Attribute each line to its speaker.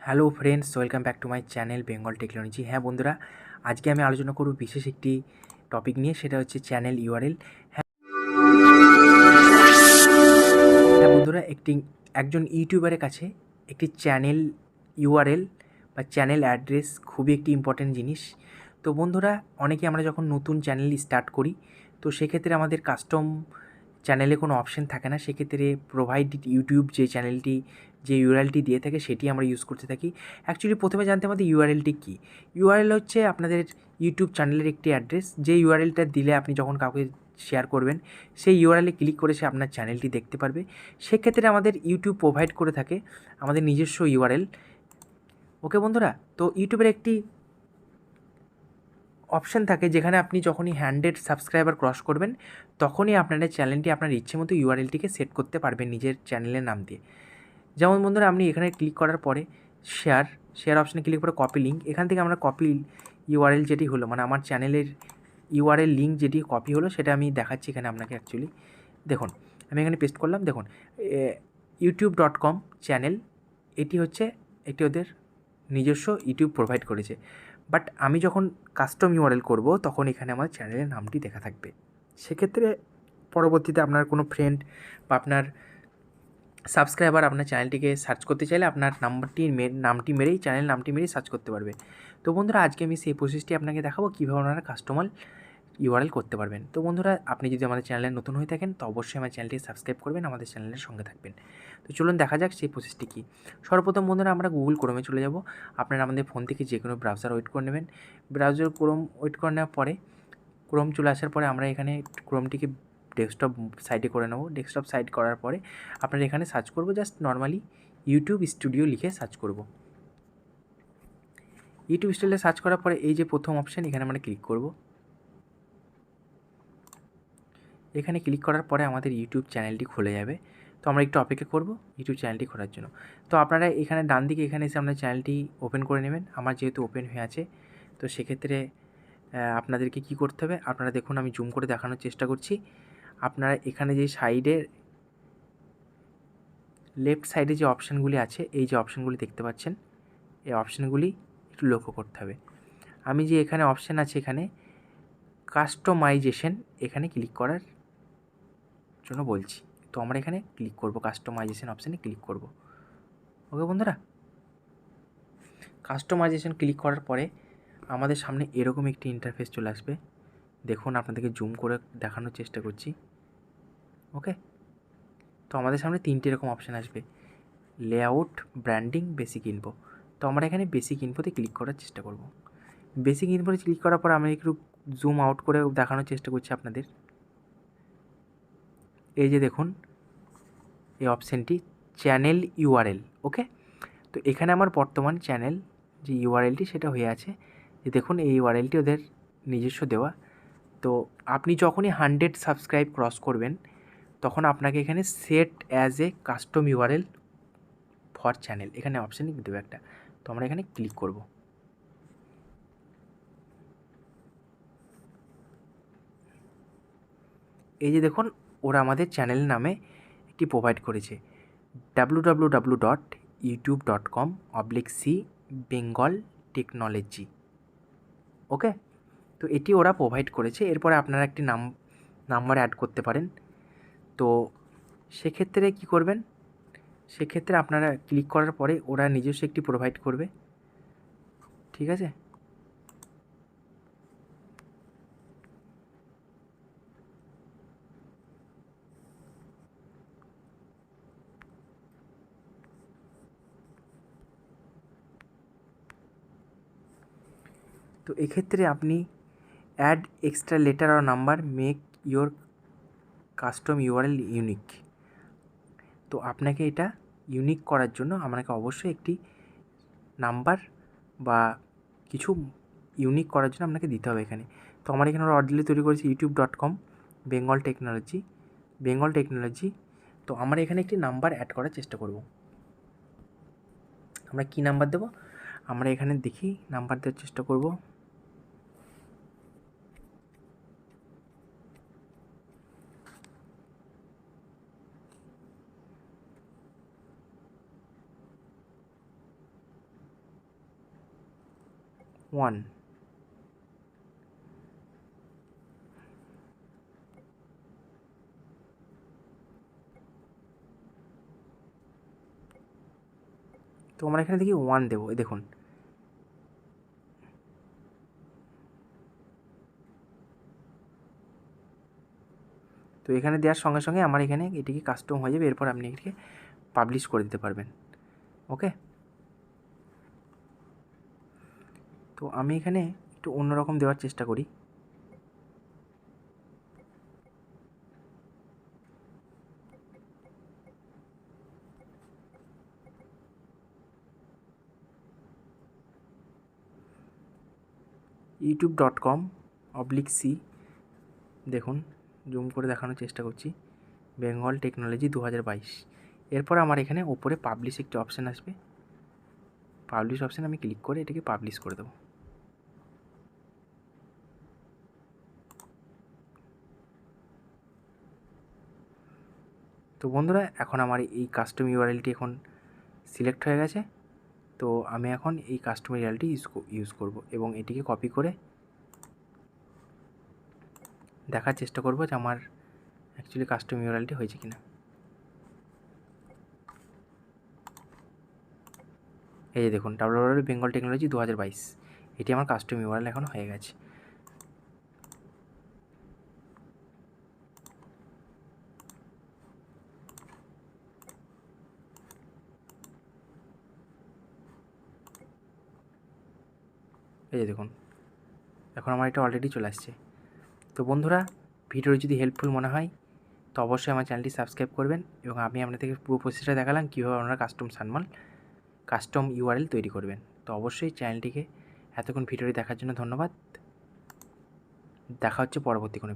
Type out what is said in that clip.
Speaker 1: Hello friends, welcome back to my channel Bengal technology. হ্যাঁ বন্ধুরা, আজকে আমি আলোচনা করব বিশেষ একটি টপিক নিয়ে, সেটা হচ্ছে চ্যানেল ইউআরএল। হ্যাঁ বন্ধুরা, একজন ইউটিউবারের কাছে একটি চ্যানেল ইউআরএল বা চ্যানেল অ্যাড্রেস খুবই একটি ইম্পর্ট্যান্ট জিনিস। তো বন্ধুরা, অনেকে আমরা যখন নতুন চ্যানেল স্টার্ট করি, তো সেক্ষেত্রে আমাদের কাস্টম চ্যানেলে কোনো অপশন থাকে না। সেক্ষেত্রে প্রোভাইডেড ইউটিউব যে ইউআরএলটি দিয়ে থাকে সেটি আমরা ইউজ করতে থাকি। অ্যাকচুয়ালি প্রথমে জানতে আমাদের ইউআরএলটি কী। ইউআরএল হচ্ছে আপনাদের ইউটিউব চ্যানেলের একটি অ্যাড্রেস, যে ইউআরএলটা দিলে আপনি যখন কাউকে শেয়ার করবেন, সেই ইউআরএলে ক্লিক করে সে আপনার চ্যানেলটি দেখতে পারবে। সেক্ষেত্রে আমাদের ইউটিউব প্রোভাইড করে থাকে আমাদের নিজস্ব ইউআরএল। ওকে বন্ধুরা, তো ইউটিউবের একটি অপশান থাকে যেখানে আপনি যখনই 100 সাবস্ক্রাইবার ক্রস করবেন, তখনই আপনার চ্যানেলটি আপনার ইচ্ছে মতো ইউআরএলটিকে সেট করতে পারবেন নিজের চ্যানেলের নাম দিয়ে। যেমন বন্ধুরা, আপনি এখানে ক্লিক করার পরে শেয়ার অপশানে ক্লিক করে কপি লিঙ্ক, এখান থেকে আমরা কপি ইউআরএল যেটি হলো, মানে আমার চ্যানেলের ইউআরএল লিঙ্ক যেটি কপি হলো সেটা আমি দেখাচ্ছি এখানে আপনাকে। অ্যাকচুয়ালি দেখুন, আমি এখানে পেস্ট করলাম। দেখুন, youtube.com চ্যানেল, এটি হচ্ছে একটি ওদের নিজস্ব ইউটিউব প্রোভাইড করেছে। বাট আমি যখন কাস্টম ইউআরএল করব, তখন এখানে আমার চ্যানেলের নামটি দেখা থাকবে। সেক্ষেত্রে পরবর্তীতে আপনার কোনো ফ্রেন্ড বা আপনার সাবস্ক্রাইবার আপনার চ্যানেলটিকে সার্চ করতে চাইলে আপনার নামটি মেরেই চ্যানেল নামটি মেরেই সার্চ করতে পারবে। তো বন্ধুরা, আজকে আমি সেই প্রসেসটি আপনাকে দেখাবো কীভাবে আপনারা কাস্টমার ইউআরএল করতে পারবেন। তো বন্ধুরা, আপনি যদি আমাদের চ্যানেলে নতুন হয়ে থাকেন, তো অবশ্যই আমার চ্যানেলটি সাবস্ক্রাইব করবেন, আমাদের চ্যানেলের সঙ্গে থাকবেন। তো চলুন দেখা যাক সেই প্রসেসটি কী। সর্বপ্রথম বন্ধুরা, আমরা গুগল ক্রোমে চলে যাব। আপনারা আমাদের ফোন থেকে যে কোনো ব্রাউজার ওয়েট করে নেবেন। ব্রাউজার ক্রোম ওয়েট করে নেওয়ার পরে, ক্রোম চলে আসার পরে আমরা এখানে ক্রোমটিকে ডেস্কটপ সাইডে করে নেব। ডেস্কটপ সাইড করার পরে আপনারা এখানে সার্চ করব, জাস্ট নর্মালি ইউটিউব স্টুডিও লিখে সার্চ করব। ইউটিউব স্টুডিও সার্চ করার পরে এই যে প্রথম অপশান, এখানে আমরা ক্লিক করব। এখানে ক্লিক করার পরে আমাদের ইউটিউব চ্যানেলটি খুলে যাবে। তো আমরা একটু অপেক্ষা করব ইউটিউব চ্যানেলটি খোলার জন্য। তো আপনারা এখানে ডান দিকে এখানে এসে আপনার চ্যানেলটি ওপেন করে নেবেন। আমার যেহেতু ওপেন হয়ে আছে, তো সেক্ষেত্রে আপনাদেরকে কী করতে হবে, আপনারা দেখুন, আমি জুম করে দেখানোর চেষ্টা করছি। আপনারা এখানে যে সাইডে লেফট সাইডে যে অপশানগুলি আছে, এই যে অপশানগুলি দেখতে পাচ্ছেন, এই অপশানগুলি একটু লক্ষ্য করতে হবে। আমি যে এখানে অপশান আছে, এখানে কাস্টমাইজেশন, এখানে ক্লিক করার জন্য বলছি। তো আমরা এখানে ক্লিক করব, কাস্টমাইজেশন অপশানে ক্লিক করব। ওকে বন্ধুরা, কাস্টমাইজেশন ক্লিক করার পরে আমাদের সামনে এরকম একটি ইন্টারফেস চলে আসবে। দেখুন, আপনাদেরকে জুম করে দেখানোর চেষ্টা করছি। ওকে, তো আমাদের সামনে তিনটে এরকম অপশান আসবে, লেআউট, ব্র্যান্ডিং, বেসিক ইনফো। তো আমরা এখানে বেসিক ইনফোতে ক্লিক করার চেষ্টা করব। বেসিক ইনফোতে ক্লিক করার পর আমি একটু জুম আউট করে দেখানোর চেষ্টা করছি আপনাদের। এই যে দেখুন, এই অপশানটি চ্যানেল ইউআরএল। ওকে, তো এখানে আমার বর্তমান চ্যানেল যে ইউআরএলটি সেটা হয়ে আছে। যে দেখুন, এই ইউআরএলটি ওদের নিজস্ব দেওয়া। তো আপনি যখনই 100 সাবস্ক্রাইব ক্রস করবেন, তখন আপনাকে এখানে set as a custom URL for channel, এখানে অপশানই দেবে একটা। তো আমরা এখানে ক্লিক করব। এই যে দেখুন, ওরা আমাদের চ্যানেল নামে একটি প্রোভাইড করেছে, www.youtube.com/c/bengal-technology। ওকে, তো এটি ওরা প্রোভাইড করেছে। এরপরে আপনারা একটি নাম্বার অ্যাড করতে পারেন। তো সেক্ষেত্রে কী করবেন, সেক্ষেত্রে আপনারা ক্লিক করার পরে ওরা নিজস্ব একটি প্রোভাইড করবে। ঠিক আছে, তো এক্ষেত্রে আপনি অ্যাড এক্সট্রা লেটার আর number make your custom URL unique. তো আপনাকে এটা ইউনিক করার জন্য আপনাকে অবশ্যই একটি নাম্বার বা কিছু ইউনিক করার জন্য আপনাকে দিতে হবে এখানে। তো আমার এখানে ওরা অলরেডি তৈরি করেছে youtube.com/bengal-technology। তো আমরা এখানে একটি নাম্বার অ্যাড করার চেষ্টা করব। আমরা কি নাম্বার দেব, আমরা এখানে দেখি নাম্বার দেওয়ার চেষ্টা করব। 1। তো আমরা এখানে দেখি 1 দেবো, এই দেখুন। তো এখানে দেওয়ার সঙ্গে সঙ্গে আমার এখানে এটিকে কাস্টম হয়ে যাবে। এরপর আপনি এটিকে পাবলিশ করে দিতে পারবেন। ওকে, তো আমি এখানে একটু অন্যরকম দেওয়ার চেষ্টা করি। youtube.com/c, দেখুন জুম করে দেখানোর চেষ্টা করছি, বেঙ্গল টেকনোলজি 2022। এরপর আমার এখানে ওপরে পাবলিশ একটি অপশান আসবে। পাবলিশ অপশান আমি ক্লিক করে এটাকে পাবলিশ করে দেবো। তো বন্ধুরা, এখন আমার এই কাস্টম ইউআরএলটি এখন সিলেক্ট হয়ে গেছে। তো আমি এখন এই কাস্টম ইউআরএলটি ইউজ করব এবং এটিকে কপি করে দেখার চেষ্টা করব যে আমার অ্যাকচুয়ালি কাস্টম ইউআরএলটি হয়েছে কিনা। এই যে দেখুন, www.bengal technology 2022, এটি আমার কাস্টম ইউআরএল এখন হয়ে গেছে। এই যে দেখুন, এখন আমার এটা অলরেডি চলে আসছে। তো বন্ধুরা, ভিডিওটি যদি হেল্পফুল মনে হয় তো অবশ্যই আমার চ্যানেলটি সাবস্ক্রাইব করবেন এবং আমি আপনাদেরকে পুরো প্রসেসটা দেখালাম কীভাবে আপনারা কাস্টম ইউআরএল তৈরি করবেন। তো অবশ্যই চ্যানেলটিকে এতক্ষণ ভিডিওটি দেখার জন্য ধন্যবাদ। দেখা হচ্ছে পরবর্তী কোনো